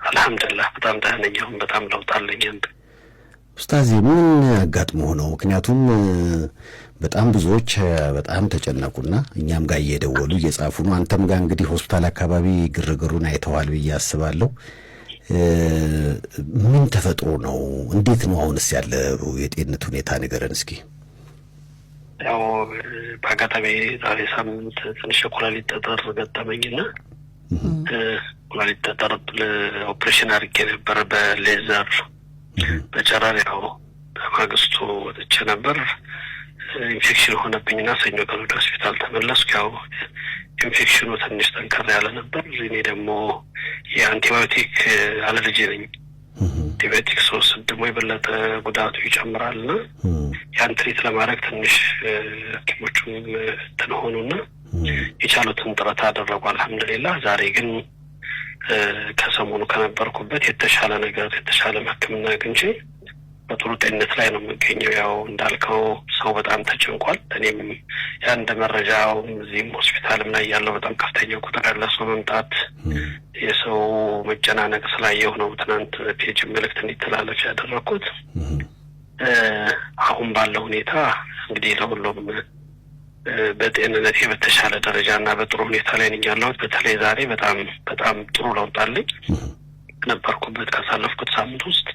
አልহামዱሊላህ በጣም ደህና ነኝ። በጣም ለውጥ አለኝ። ኡስታዝ ምን አጋጥሞ ነው? ምክንያቱም በጣም ብዙዎች በጣም ተጨነቁና እኛም ጋር እየደወሉ እየጻፉ ነው። አንተም ጋር እንግዲህ ሆስፒታል አካባቢ ግርግሩን አይተዋል ብዬ አስባለሁ። ምን ተፈጥሮ ነው? እንዴት ነው አሁንስ ያለው የጤንነት ሁኔታ ንገረን እስኪ። ያው በአጋጣሚ ዛሬ ሳምንት ትንሽ የኩላሊት ጠጠር ገጠመኝና ኩላሊት ጠጠር ኦፕሬሽን አድርጌ ነበር በሌዘር በጨረር። ያው በማግስቱ ወጥቼ ነበር። ኢንፌክሽን ሆነብኝና ሰኞ ቀን ወደ ሆስፒታል ተመለስኩ። ያው ኢንፌክሽኑ ትንሽ ጠንከር ያለ ነበር። እኔ ደግሞ የአንቲባዮቲክ አለርጂ ነኝ። አንቲባዮቲክ ስወስድ ደግሞ የበለጠ ጉዳቱ ይጨምራልና ያን ትሪት ለማድረግ ትንሽ ሐኪሞቹም ተነሆኑና የቻሉትን ጥረት አደረጉ። አልহামዱሊላህ ዛሬ ግን ከሰሞኑ ከነበርኩበት የተሻለ ሕክምና አግኝቼ በጥሩ ጤንነት ላይ ነው የምገኘው። ያው እንዳልከው ሰው በጣም ተጨንቋል። እኔም ያን መረጃው እዚህም ሆስፒታልም ላይ ያለው በጣም ከፍተኛ ቁጥር ያለ ሰው መምጣት የሰው መጨናነቅ ስላየሁ ነው ትናንት ፔጅ መልእክት እንዲተላለፍ ያደረኩት። አሁን ባለው ሁኔታ እንግዲህ ለሁሉም በጤንነቴ በተሻለ ደረጃና በጥሩ ሁኔታ ላይ ነኝ ያለሁት። በተለይ ዛሬ በጣም ጥሩ ለውጥ አለኝ። ነበርኩበት ካሳለፍኩት ሳምንት ውስጥ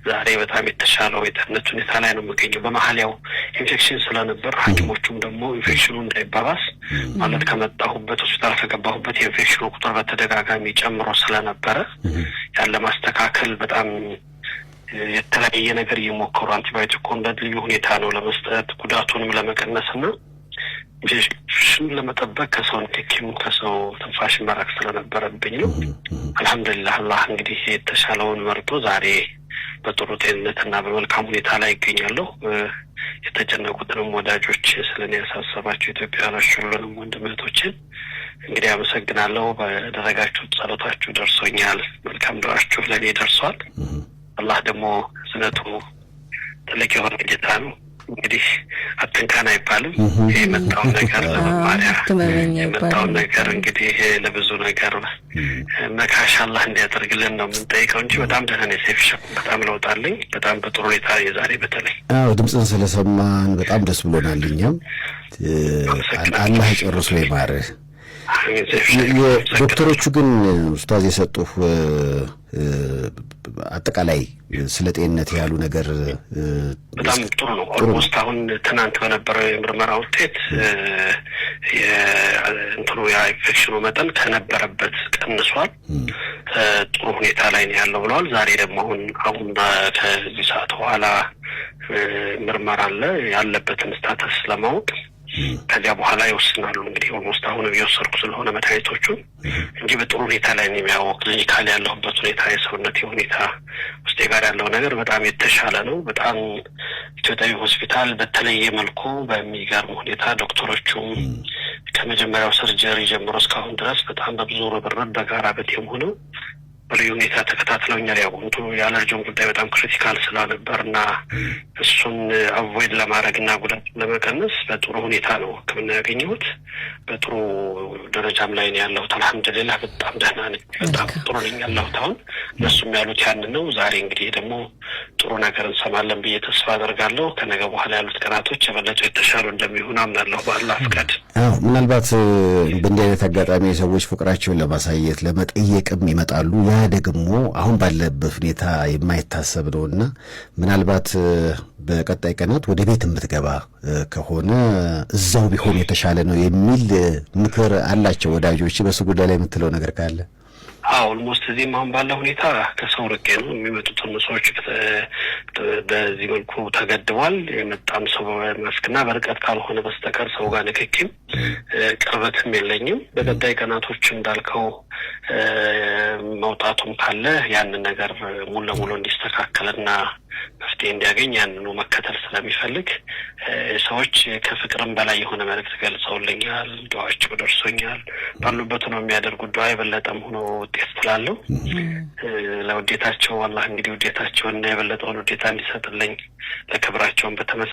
ዛሬ በጣም የተሻለው የጤንነት ሁኔታ ላይ ነው የምገኘው። በመሀል ያው ኢንፌክሽን ስለነበር ሐኪሞቹም ደግሞ ኢንፌክሽኑ እንዳይባባስ ማለት ከመጣሁበት ሆስፒታል ከገባሁበት የኢንፌክሽኑ ቁጥር በተደጋጋሚ ጨምሮ ስለነበረ ያለ ማስተካከል በጣም የተለያየ ነገር እየሞከሩ አንቲባዮቲክ ልዩ ሁኔታ ነው ለመስጠት ጉዳቱንም ለመቀነስና ኢንፌክሽን ለመጠበቅ ከሰው ንክኪም ከሰው ትንፋሽ መራቅ ስለነበረብኝ ነው። አልহামዱሊላህ አላህ እንግዲህ የተሻለውን መርጦ ዛሬ በጥሩ ጤንነትና በመልካም ሁኔታ ላይ ይገኛለሁ። የተጨነቁትንም ወዳጆች ስለኔ ያሳሰባችሁ ኢትዮጵያውያን ሁሉንም ወንድሞቼን እንግዲህ አመሰግናለሁ። በደረጋችሁት ጸሎታችሁ ደርሶኛል። መልካም ዱዓችሁ ለኔ ደርሷል። አላህ ደግሞ ስነቱ ትልቅ የሆነ ጌታ ነው። እንግዲህ አትንካን አይባልም። የመጣው ነገር ለመማሪያ የመጣው ነገር እንግዲህ ለብዙ ነገር መካሽ አላህ እንዲያደርግልን ነው የምንጠይቀው እንጂ በጣም ደህና ነኝ። ሴፍ በጣም ለውጥ አለኝ። በጣም በጥሩ ሁኔታ የዛሬ በተለይ ድምፅን ስለሰማን በጣም ደስ ብሎናል። እኛም አላህ ጨርሶ ይማርህ። ዶክተሮቹ ግን ኡስታዝ የሰጡህ አጠቃላይ ስለ ጤንነት ያሉ ነገር በጣም ጥሩ ነው። ኦልሞስት አሁን ትናንት በነበረው የምርመራ ውጤት የኢንፌክሽኑ መጠን ከነበረበት ቀንሷል። ጥሩ ሁኔታ ላይ ነው ያለው ብለዋል። ዛሬ ደግሞ አሁን ከዚህ ሰዓት በኋላ ምርመራ አለ ያለበትን ስታተስ ለማወቅ ከዚያ በኋላ ይወስናሉ። እንግዲህ ኦልሞስት አሁን እየወሰድኩ ስለሆነ መድኃኒቶቹን እንጂ በጥሩ ሁኔታ ላይ ነው የሚያው ክሊኒካል ያለሁበት ሁኔታ የሰውነቴ ሁኔታ ውስጤ ጋር ያለው ነገር በጣም የተሻለ ነው። በጣም ኢትዮጵያዊ ሆስፒታል በተለየ መልኩ በሚገርም ሁኔታ ዶክተሮቹም ከመጀመሪያው ሰርጀሪ ጀምሮ እስካሁን ድረስ በጣም በብዙ ርብርብ በጋራ በቴም ሆነው በልዩ ሁኔታ ተከታትለውኛል። ያው የአለርጂውን ጉዳይ በጣም ክሪቲካል ስለነበርና እሱን አቮይድ ለማድረግና ጉዳት ለመቀነስ በጥሩ ሁኔታ ነው ሕክምና ያገኘሁት። በጥሩ ደረጃም ላይ ነው ያለሁት። አልহামዱሊላህ በጣም ደህና ነኝ። በጣም ጥሩ ነኝ ያለሁት። አሁን እነሱም ያሉት ያንን ነው። ዛሬ እንግዲህ ደግሞ ጥሩ ነገር እንሰማለን ብዬ ተስፋ አደርጋለሁ። ከነገ በኋላ ያሉት ቀናቶች የበለጠ የተሻሉ እንደሚሆኑ አምናለሁ በአላህ ፍቃድ። ምናልባት በእንዲህ አይነት አጋጣሚ ሰዎች ፍቅራቸውን ለማሳየት ለመጠየቅም ይመጣሉ። ያ ደግሞ አሁን ባለበት ሁኔታ የማይታሰብ ነውና ምናልባት በቀጣይ ቀናት ወደ ቤት የምትገባ ከሆነ እዛው ቢሆን የተሻለ ነው የሚል ምክር አላቸው ወዳጆች። በሱ ጉዳይ ላይ የምትለው ነገር ካለ? ኦልሞስት እዚህም አሁን ባለው ሁኔታ ከሰው ርቄ ነው የሚመጡትን ሰዎች በዚህ መልኩ ተገድቧል። የመጣም ሰው በመስክና በርቀት ካልሆነ በስተቀር ሰው ጋር ንክኪም ቅርበትም የለኝም። በቀጣይ ቀናቶች እንዳልከው መውጣቱም ካለ ያንን ነገር ሙሉ ለሙሉ እንዲስተካከልና መፍትሄ እንዲያገኝ ያንኑ መከተል ስለሚፈልግ ሰዎች ከፍቅርም በላይ የሆነ መልእክት ገልጸውልኛል። ዱዓቸው ደርሶኛል። ባሉበት ነው የሚያደርጉት ዱዓ የበለጠም ሆኖ ውጤት ስላለው ለውዴታቸው አላህ እንግዲህ ውዴታቸውና የበለጠውን ውዴታ እንዲሰጥልኝ ለክብራቸውን በተመሰ